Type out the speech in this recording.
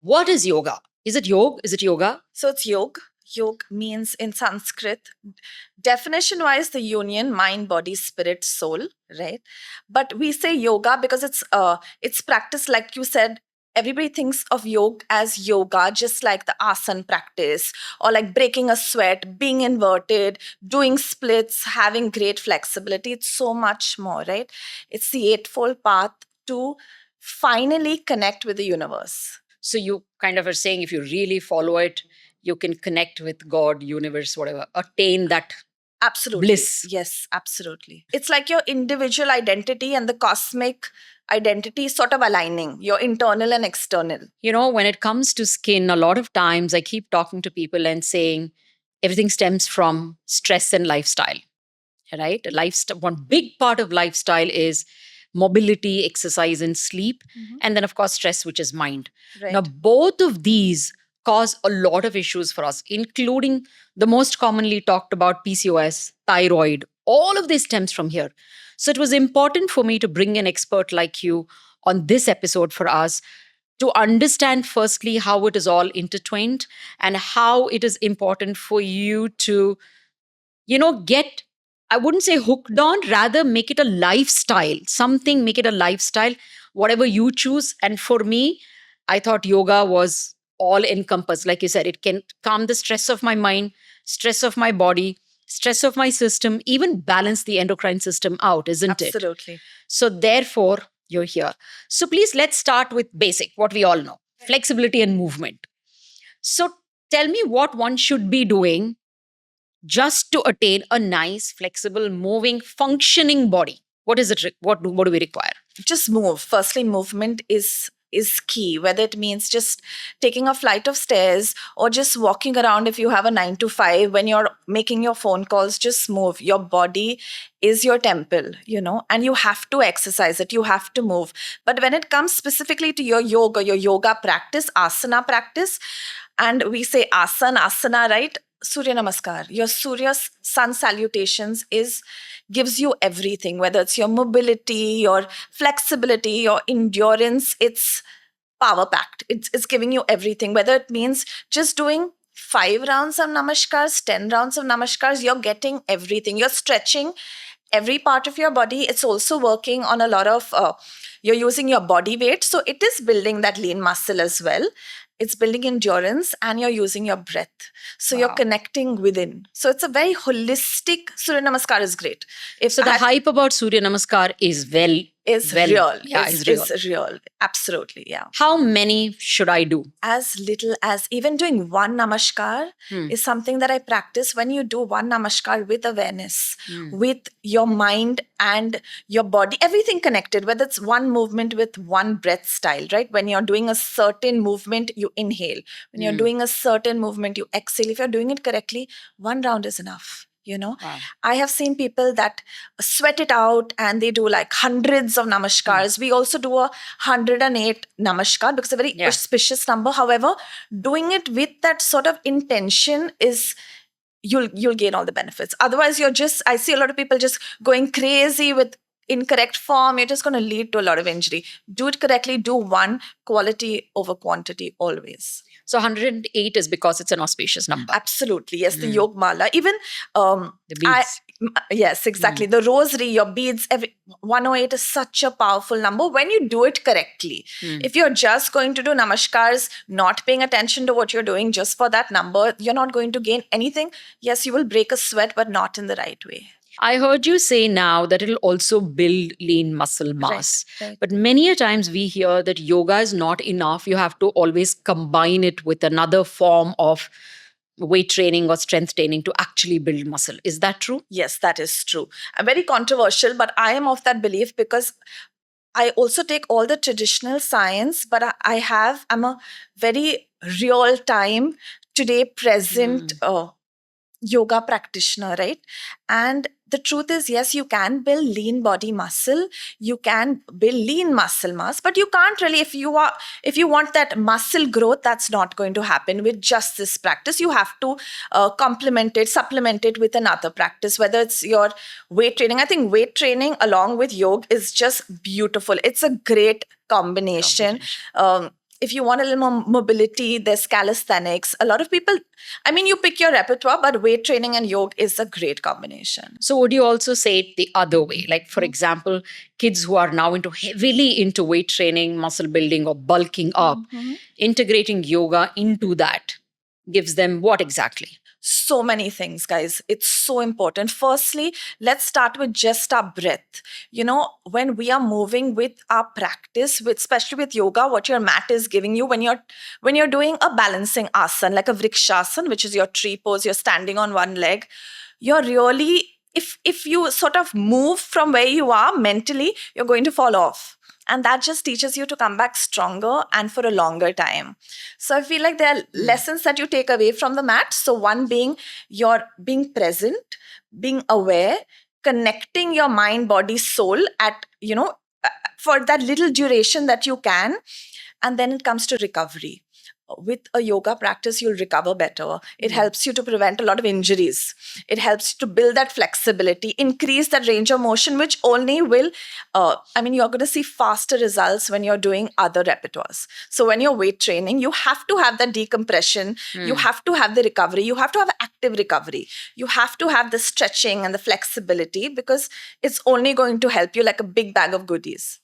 What is yoga? Is it yoga? Is it yoga? So it's yog. Yog means in Sanskrit, definition wise, the union mind, body, spirit, soul, right? But we say yoga because it's practice, like you said. Everybody thinks of yoga as yoga, just like the asana practice, or like breaking a sweat, being inverted, doing splits, having great flexibility. It's so much more, right? It's the eightfold path to finally connect with the universe. So you kind of are saying if you really follow it, you can connect with God, universe, whatever, attain that Absolutely. bliss. Yes, absolutely. It's like your individual identity and the cosmic identity sort of aligning, your internal and external. You know, when it comes to skin, a lot of times I keep talking to people and saying everything stems from stress and lifestyle, right? Lifestyle, one big part of lifestyle is mobility, exercise, and sleep. And then, of course, stress, which is mind. Right. Now, both of these cause a lot of issues for us, including the most commonly talked about PCOS, thyroid. All of this stems from here. So it was important for me to bring an expert like you on this episode for us to understand, firstly, how it is all intertwined and how it is important for you to, get, I wouldn't say hooked on, rather make it a lifestyle, something, make it a lifestyle, whatever you choose. And for me, I thought yoga was all encompassed. Like you said, it can calm the stress of my mind, stress of my body, stress of my system, even balance the endocrine system out, isn't it? Absolutely. So, therefore, you're here. So, please let's start with basic, what we all know, flexibility and movement. So, tell me what one should be doing just to attain a nice, flexible, moving, functioning body. What is it? What do we require? Just move. Firstly, movement is key, whether it means just taking a flight of stairs or just walking around. If you have a 9 to 5, when you're making your phone calls, just move. Your body is your temple, and you have to exercise it, you have to move. But when it comes specifically to your yoga practice, asana practice, and we say asana, right? Surya namaskar, your surya sun salutations gives you everything, whether it's your mobility, your flexibility, your endurance. It's power packed. It's giving you everything, whether it means just doing 5 rounds of namaskars, 10 rounds of namaskars. You're getting everything. You're stretching every part of your body. It's also working on a lot of you're using your body weight, so it is building that lean muscle as well. It's building endurance, and you're using your breath, so you're connecting within. So it's a very holistic. Surya namaskar is great. If So the hype about Surya Namaskar is real. Yeah, is real. It's real. Absolutely, yeah. How many should I do? As little as even doing one namaskar is something that I practice. When you do one namaskar with awareness, with your mind and your body, everything connected, whether it's one movement with one breath style, right? When you're doing a certain movement, you inhale. When you're doing a certain movement, you exhale. If you're doing it correctly, one round is enough. Wow. I have seen people that sweat it out and they do like hundreds of namaskars. We also do 108 namaskar because it's a very auspicious number. However, doing it with that sort of intention is you'll gain all the benefits. Otherwise, I see a lot of people just going crazy with incorrect form. You're just going to lead to a lot of injury. Do it correctly. Do one, quality over quantity always. So 108 is because it's an auspicious number. Absolutely. Yes, the Yog Mala. Even the beads. Yes, exactly. The rosary, your beads, 108 is such a powerful number when you do it correctly. If you're just going to do namaskars, not paying attention to what you're doing just for that number, you're not going to gain anything. Yes, you will break a sweat, but not in the right way. I heard you say now that it'll also build lean muscle mass. Right. But many a times we hear that yoga is not enough. You have to always combine it with another form of weight training or strength training to actually build muscle. Is that true? Yes, that is true. Very controversial, but I am of that belief because I also take all the traditional science, but I'm a very real time, today present yoga practitioner, right? And the truth is, yes, you can build lean body muscle, you can build lean muscle mass, but you can't really, if you want that muscle growth, that's not going to happen with just this practice. You have to supplement it with another practice, whether it's your weight training. I think weight training along with yoga is just beautiful. It's a great combination. if you want a little more mobility, there's calisthenics. A lot of people, I mean, you pick your repertoire, but weight training and yoga is a great combination. So would you also say it the other way? Like, for example, kids who are now heavily into weight training, muscle building, or bulking up, integrating yoga into that gives them what exactly? So many things, guys. It's so important. Firstly, let's start with just our breath. When we are moving with our practice, especially with yoga, what your mat is giving you when you're doing a balancing asana, like a vrikshasana, which is your tree pose, you're standing on one leg, you're really, if you sort of move from where you are mentally, you're going to fall off. And that just teaches you to come back stronger and for a longer time. So I feel like there are lessons that you take away from the mat. So one being you're being present, being aware, connecting your mind, body, soul at, for that little duration that you can. And then it comes to recovery. With a yoga practice, you'll recover better. It helps you to prevent a lot of injuries. It helps you to build that flexibility, increase that range of motion, which only will, you're going to see faster results when you're doing other repertoires. So when you're weight training, you have to have that decompression. You have to have the recovery. You have to have active recovery. You have to have the stretching and the flexibility, because it's only going to help you like a big bag of goodies.